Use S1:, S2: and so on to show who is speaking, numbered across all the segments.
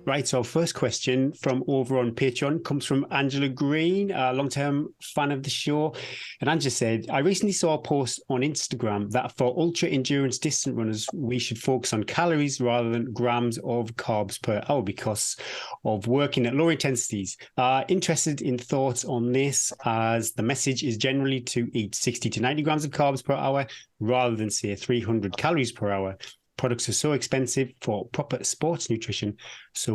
S1: Right, so first question from over on Patreon comes from Angela Green, a long-term fan of the show. And Angela said, I recently saw a post on Instagram that for ultra-endurance distant runners, we should focus on calories rather than grams of carbs per hour because of working at lower intensities. Interested in thoughts on this, as the message is generally to eat 60 to 90 grams of carbs per hour rather than, say, 300 calories per hour. Products are so expensive for proper sports nutrition, so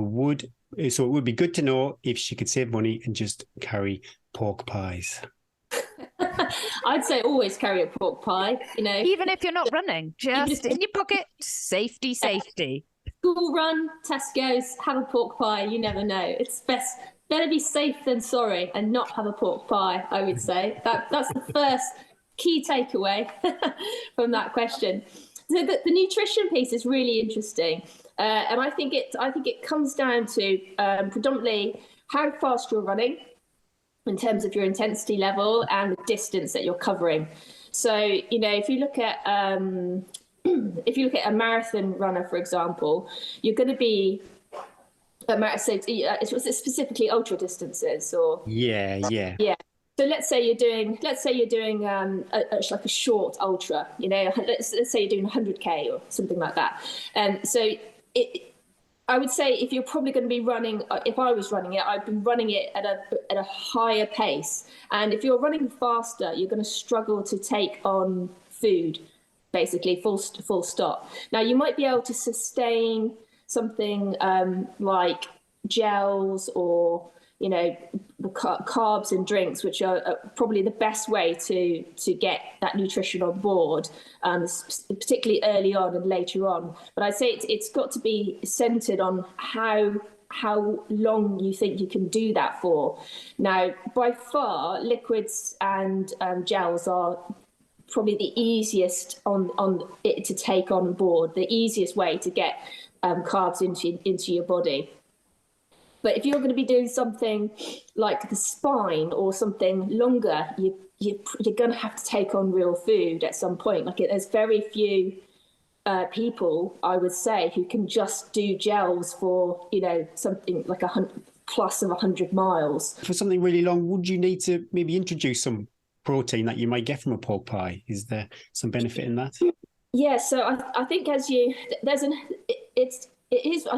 S1: it would be good to know if she could save money and just carry pork pies.
S2: I'd say always carry a pork pie,
S3: Even if you're not running, just in your pocket, safety.
S2: School run, Tesco's, have a pork pie, you never know. It's better be safe than sorry and not have a pork pie, I would say. That's the first key takeaway from that question. So the nutrition piece is really interesting, and I think it comes down to predominantly how fast you're running in terms of your intensity level and the distance that you're covering. So if you look at a marathon runner, for example, you're going to be specifically ultra distances or
S3: yeah.
S2: So let's say you're doing like a short ultra, let's say you're doing 100K or something like that. I would say if you're probably going to be running, if I was running it, I'd be running it at a higher pace. And if you're running faster, you're going to struggle to take on food, basically, full stop. Now, you might be able to sustain something like gels or the carbs and drinks, which are probably the best way to get that nutrition on board, particularly early on and later on. But I'd say it's got to be centered on how long you think you can do that for. Now, by far, liquids and gels are probably the easiest on it to take on board, the easiest way to get carbs into your body. But if you're going to be doing something like the spine or something longer, you're going to have to take on real food at some point. Like there's very few people, I would say, who can just do gels for something like plus of 100 miles.
S1: For something really long, would you need to maybe introduce some protein that you might get from a pork pie? Is there some benefit in that?
S2: Yeah, so I think I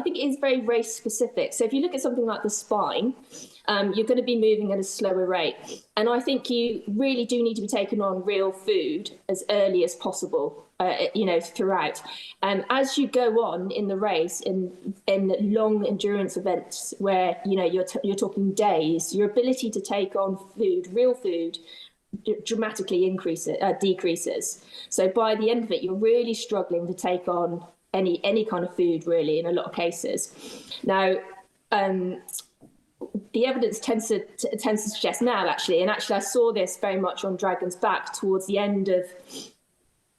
S2: think it is very race specific. So if you look at something like the spine, you're going to be moving at a slower rate. And I think you really do need to be taking on real food as early as possible, throughout. And as you go on in the race, in long endurance events where, you're talking days, your ability to take on real food, dramatically decreases. So by the end of it, you're really struggling to take on any kind of food, really, in a lot of cases. Now, the evidence tends to suggest now, actually I saw this very much on Dragon's Back towards the end of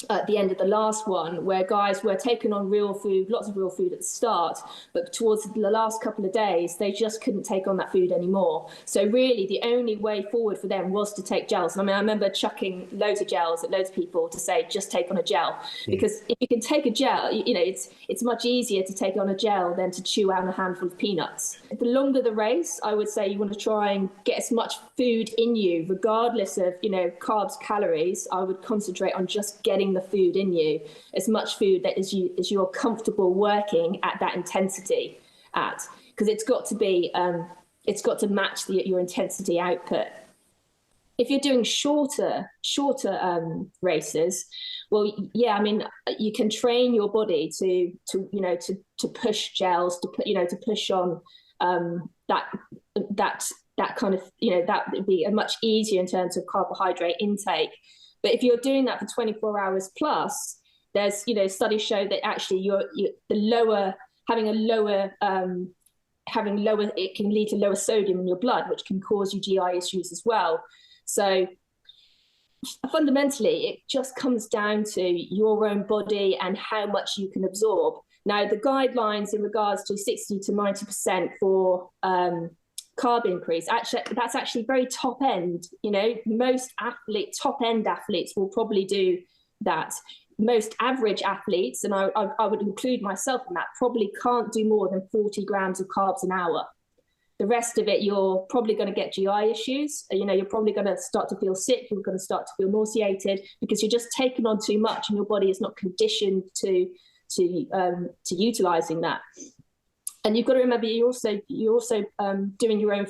S2: the last one, where guys were taking on real food, lots of real food at the start, but towards the last couple of days, they just couldn't take on that food anymore. So really, the only way forward for them was to take gels. I mean, I remember chucking loads of gels at loads of people to say, just take on a gel. Because if you can take a gel, it's much easier to take on a gel than to chew out a handful of peanuts. The longer the race, I would say you want to try and get as much food in you, regardless of, carbs, calories. I would concentrate on just getting the food in you, as much food that as you're comfortable working at that intensity at, because it's got to match your intensity output. If you're doing shorter races, well, yeah, I mean, you can train your body to push gels, to push on that kind of, that would be a much easier in terms of carbohydrate intake. But if you're doing that for 24 hours plus, there's, studies show that actually having lower, it can lead to lower sodium in your blood, which can cause you GI issues as well. So fundamentally, it just comes down to your own body and how much you can absorb. Now, the guidelines in regards to 60 to 90% for carb increase, that's actually very top end. Most top end athletes will probably do that. most average athletes, and I would include myself in that, probably can't do more than 40 grams of carbs an hour. The rest of it, you're probably going to get GI issues. You're probably going to start to feel sick. You're going to start to feel nauseated because you're just taking on too much, and your body is not conditioned to utilizing that. And you've got to remember, you're also doing your own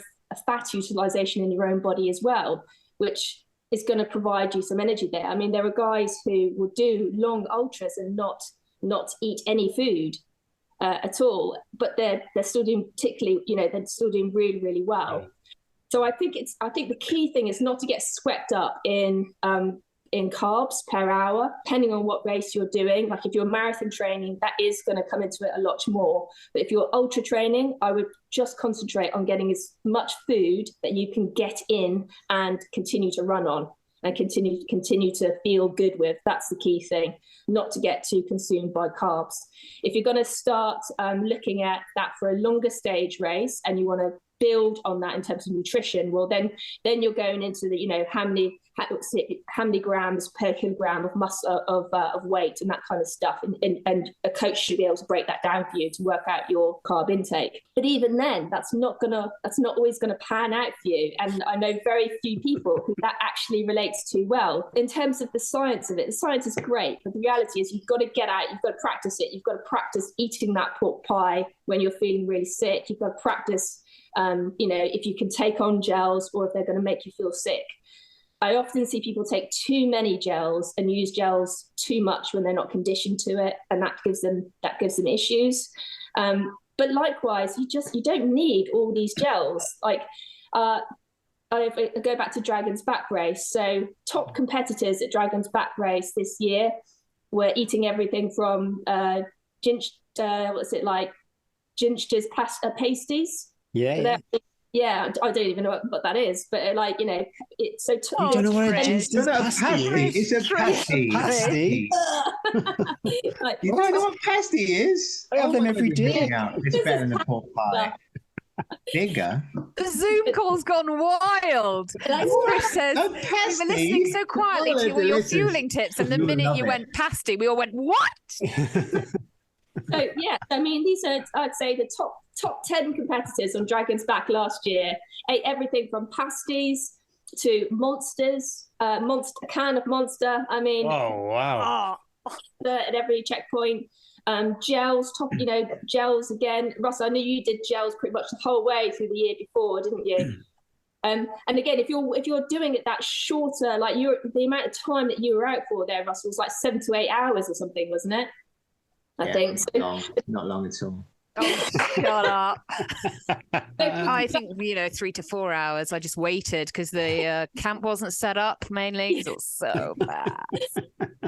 S2: fat utilization in your own body as well, which is going to provide you some energy there. I mean, there are guys who will do long ultras and not eat any food at all, but they're still doing they're still doing really, really well. Yeah. So I think the key thing is not to get swept up in carbs per hour, depending on what race you're doing. Like if you're marathon training, that is going to come into it a lot more. But if you're ultra training, I would just concentrate on getting as much food that you can get in and continue to run on and continue to feel good with. That's the key thing, not to get too consumed by carbs. If you're going to start looking at that for a longer stage race and you want to build on that in terms of nutrition, well, then you're going into the, how many grams per kilogram of muscle of weight and that kind of stuff, and a coach should be able to break that down for you to work out your carb intake. But even then, that's not always gonna pan out for you, and I know very few people who that actually relates to well. In terms of the science of it, the science is great, but the reality is you've got to get out, you've got to practice it, you've got to practice eating that pork pie when you're feeling really sick, you've got to practice if you can take on gels or if they're going to make you feel sick. I often see people take too many gels and use gels too much when they're not conditioned to it, and that gives them issues. But likewise, you don't need all these gels. Like I go back to Dragon's Back race. So top competitors at Dragon's Back race this year were eating everything from Ginster's pasties.
S1: Yeah.
S2: Yeah, I don't even know what that is, but it's so.
S1: You don't know what a Ginster's pasty is?
S4: It's a pasty.
S1: Pasty.
S4: You don't know what pasty is?
S1: I have them every day.
S4: It's better than a pork pie. Bigger.
S3: The Zoom call's gone wild. Chris says, we were listening so quietly to all your fueling tips, and the minute you went pasty, we all went, what?
S2: So yeah, I mean, these are, I'd say, the top 10 competitors on Dragon's Back last year. Ate everything from pasties to monsters, a can of Monster. I mean,
S1: oh wow!
S2: At every checkpoint, gels, gels again. Russ, I know you did gels pretty much the whole way through the year before, didn't you? And again, if you're doing it that shorter, like the amount of time that you were out for there, Russell, was like 7 to 8 hours or something, wasn't it? I think so.
S4: Not long at all.
S3: Oh, shut up. I think 3 to 4 hours. I just waited because the camp wasn't set up mainly because it was so bad.
S2: So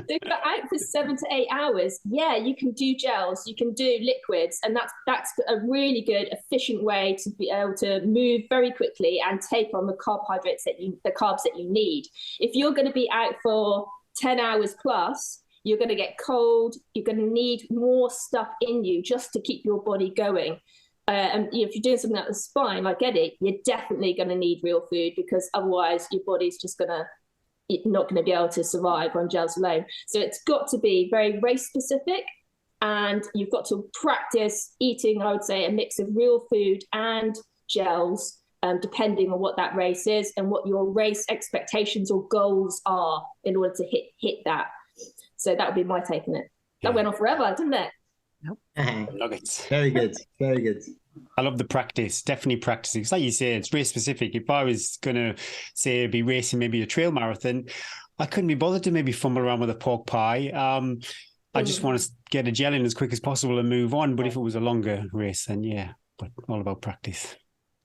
S2: if you're out for 7 to 8 hours, yeah, you can do gels, you can do liquids, and that's a really good, efficient way to be able to move very quickly and take on the carbs that you need. If you're going to be out for 10 hours plus, you're going to get cold. You're going to need more stuff in you just to keep your body going. And if you're doing something like the spine, I get it. You're definitely going to need real food because otherwise your body's just not going to be able to survive on gels alone. So it's got to be very race specific, and you've got to practice eating, I would say, a mix of real food and gels, depending on what that race is and what your race expectations or goals are in order to hit that. So that would be my take on it. That went on forever, didn't it?
S1: Nope. Nuggets.
S4: Very good. Very good.
S1: I love the practice. Definitely practicing. It's like you say, it's race specific. If I was going to say be racing maybe a trail marathon, I couldn't be bothered to maybe fumble around with a pork pie. I just want to get a gel in as quick as possible and move on. But if it was a longer race, then yeah, but all about practice.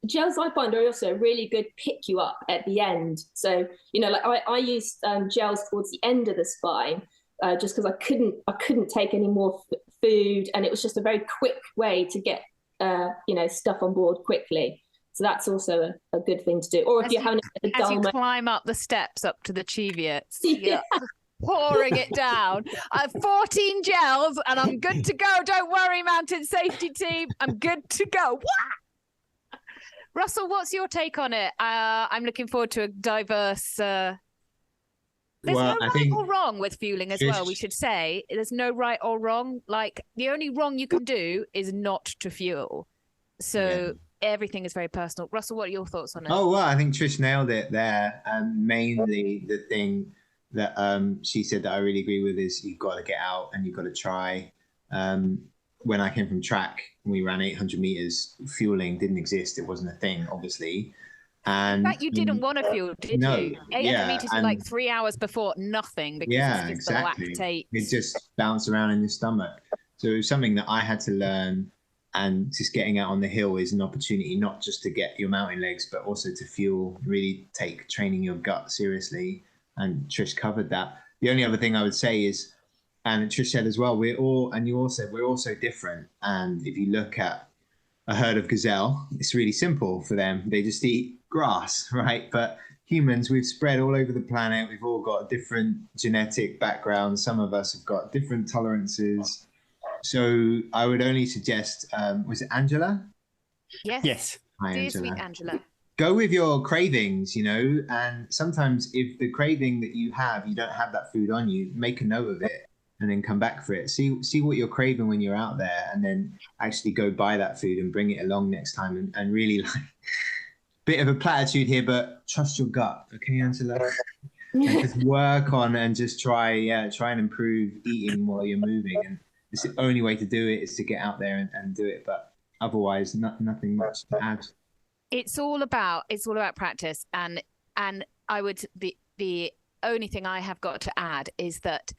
S2: Gels I find are also a really good pick you up at the end. So, I used gels towards the end of the spine. Just because I couldn't take any more food, and it was just a very quick way to get stuff on board quickly. So that's also a good thing to do. Or if you're having a dull moment,
S3: climb up the steps up to the Cheviets, pouring it down. I have 14 gels, and I'm good to go. Don't worry, mountain safety team. I'm good to go. What? Russell, what's your take on it? I'm looking forward to a diverse There's
S4: Well,
S3: no
S4: I
S3: right
S4: think
S3: or wrong with fueling as well. We should say there's no right or wrong. Like the only wrong you can do is not to fuel. So everything is very personal. Russell, what are your thoughts on it?
S4: Oh, well, I think Trish nailed it there. Mainly the thing that she said that I really agree with is you've got to get out and you've got to try. When I came from track, we ran 800 meters, fueling didn't exist. It wasn't a thing, obviously. And
S3: in fact, you didn't want to fuel, did
S4: no,
S3: you? 800 meters were
S4: and
S3: like 3 hours before nothing because
S4: yeah,
S3: it's just the
S4: exactly.
S3: lactate.
S4: It just bounced around in your stomach. So it was something that I had to learn. And just getting out on the hill is an opportunity not just to get your mountain legs, but also to fuel, really take training your gut seriously. And Trish covered that. The only other thing I would say is, and Trish said as well, we're all so different. And if you look at a herd of gazelle, it's really simple for them. They just eat grass, right? But humans, we've spread all over the planet. We've all got different genetic backgrounds. Some of us have got different tolerances. So I would only suggest, was it Angela?
S3: Yes.
S4: Hi,
S3: Dear
S4: Angela.
S3: sweet Angela.
S4: Go with your cravings, and sometimes if the craving that you have, you don't have that food on you, make a note of it and then come back for it. See what you're craving when you're out there, and then actually go buy that food and bring it along next time and really bit of a platitude here, but trust your gut. Okay, Angela? And just work on and just try and improve eating while you're moving. And it's the only way to do it is to get out there and do it. But otherwise, nothing much to add.
S3: It's all about practice, and I would the only thing I have got to add is that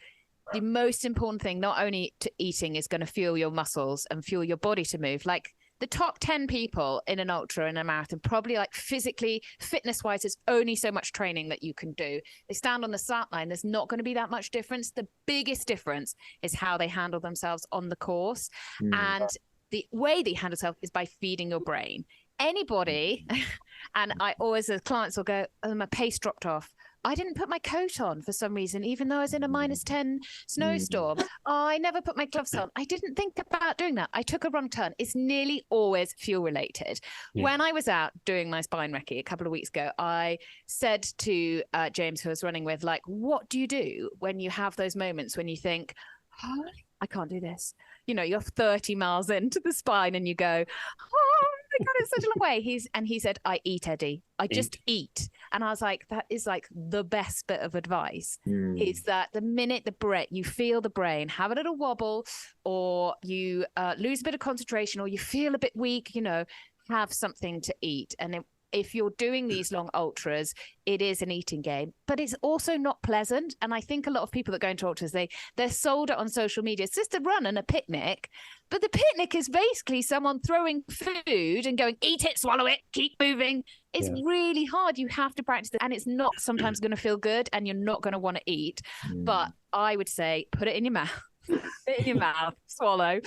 S3: the most important thing, not only to eating, is going to fuel your muscles and fuel your body to move. Like the top 10 people in an ultra and a marathon, probably like physically, fitness wise, there's only so much training that you can do. They stand on the start line. There's not going to be that much difference. The biggest difference is how they handle themselves on the course. And the way they handle themselves is by feeding your brain. Anybody, and I always, as clients will go, oh, my pace dropped off. I didn't put my coat on for some reason, even though I was in a -10 snowstorm. I never put my gloves on. I didn't think about doing that. I took a wrong turn. It's nearly always fuel related. Yeah. When I was out doing my spine recce a couple of weeks ago, I said to James, who I was running with, like, what do you do when you have those moments when you think, oh, I can't do this? You know, you're 30 miles into the spine and you go, oh, my God, it's such a long way. He said, I eat, Eddie. I just eat. And I was like, that is like the best bit of advice is that the minute you feel the brain have a little wobble, or you lose a bit of concentration, or you feel a bit weak, have something to eat. And if you're doing these long ultras, it is an eating game, but it's also not pleasant. And I think a lot of people that go into ultras, they're sold it on social media. It's just a run and a picnic, but the picnic is basically someone throwing food and going, eat it, swallow it, keep moving. It's really hard. You have to practice it, and it's not sometimes going to feel good, and you're not going to want to eat. But I would say, put it in your mouth. In your mouth, swallow,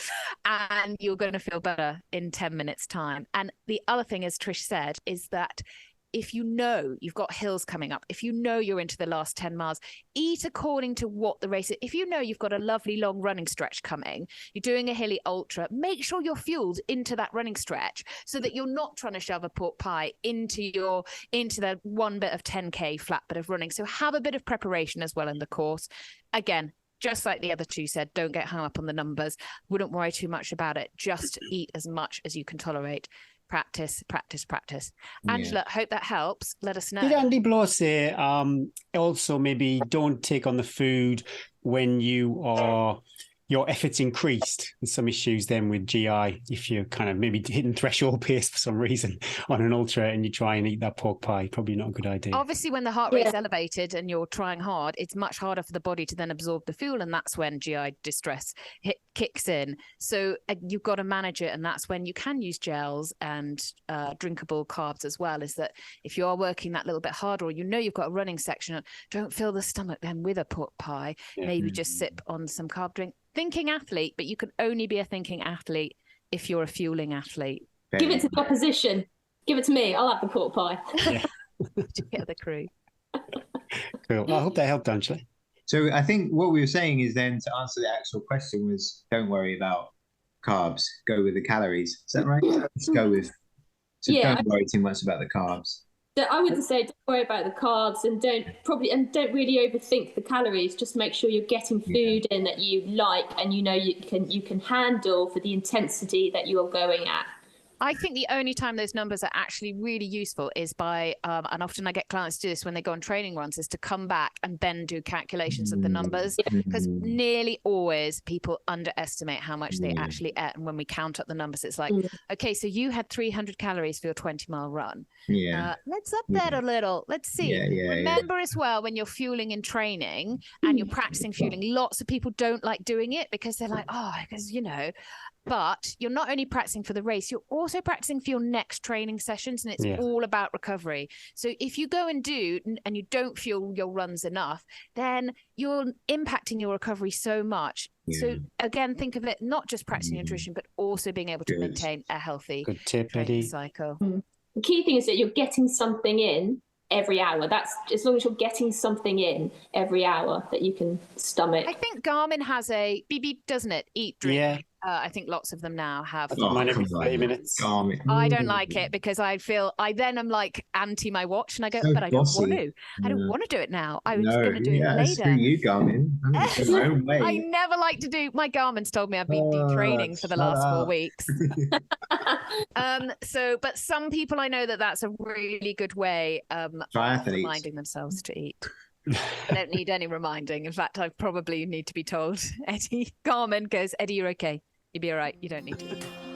S3: and you're going to feel better in 10 minutes time. And the other thing, as Trish said, is that if you know you've got hills coming up, if you know you're into the last 10 miles, eat according to what the race is. If you know you've got a lovely long running stretch coming, you're doing a hilly ultra, make sure you're fueled into that running stretch so that you're not trying to shove a pork pie into the one bit of 10K flat bit of running. So have a bit of preparation as well in the course. Again, just like the other two said, don't get hung up on the numbers. Wouldn't worry too much about it. Just eat as much as you can tolerate. Practice, practice, practice. Angela, hope that helps. Let us know.
S1: Did Andy Blow say also maybe don't take on the food when your efforts increased? There's some issues then with GI if you're kind of maybe hitting threshold pace for some reason on an ultra and you try and eat that pork pie. Probably not a good idea.
S3: Obviously, when the heart rate is elevated and you're trying hard, it's much harder for the body to then absorb the fuel, and that's when GI distress kicks in. So you've got to manage it, and that's when you can use gels and drinkable carbs as well. Is that if you are working that little bit harder, or you've got a running section, don't fill the stomach then with a pork pie. Maybe just sip on some carb drink. Thinking athlete, but you can only be a thinking athlete if you're a fueling athlete.
S2: Give it to the opposition. Give it to me. I'll have the pork pie.
S1: Yeah.
S3: Get the crew.
S1: Cool. Well, I hope that helped, Angela.
S4: So I think what we were saying is then to answer the actual question was don't worry about carbs. Go with the calories. Is that right? Let's go with. So don't worry too much about the carbs.
S2: So I would say don't worry about the carbs and don't really overthink the calories. Just make sure you're getting food in that you like and you know you can handle for the intensity that you are going at.
S3: I think the only time those numbers are actually really useful is by, and often I get clients do this when they go on training runs, is to come back and then do calculations of the numbers, because nearly always people underestimate how much they actually ate. And when we count up the numbers, it's like, okay, so you had 300 calories for your 20-mile run. Let's up that a little. Let's see. Remember as well, when you're fueling in training and you're practicing fueling, lots of people don't like doing it because they're like, oh, because, you know, but you're not only practicing for the race, you're also practicing for your next training sessions, and it's all about recovery. So if you go and do and you don't fuel your runs enough, then you're impacting your recovery so much. So again, think of it not just practicing nutrition, but also being able to maintain a healthy training cycle.
S2: The key thing is that you're getting something in every hour. That's as long as you're getting something in every hour that you can stomach.
S3: I think Garmin has a beep beep, doesn't it? Eat, drink. I think lots of them now have.
S1: Mine every 30 minutes.
S3: I don't like it because I then I'm like anti my watch, and I go, but I don't want to. I don't want to do it now. I was going to do it later.
S4: Screw you, Garmin. I'm going to go my own way.
S3: I never like to do. My Garmin's told me I've been detraining for the last 4 weeks. But some people I know that's a really good way of reminding themselves to eat. I don't need any reminding. In fact, I probably need to be told. Eddie, Garmin goes, Eddie, you're okay. You'll be all right. You don't need to.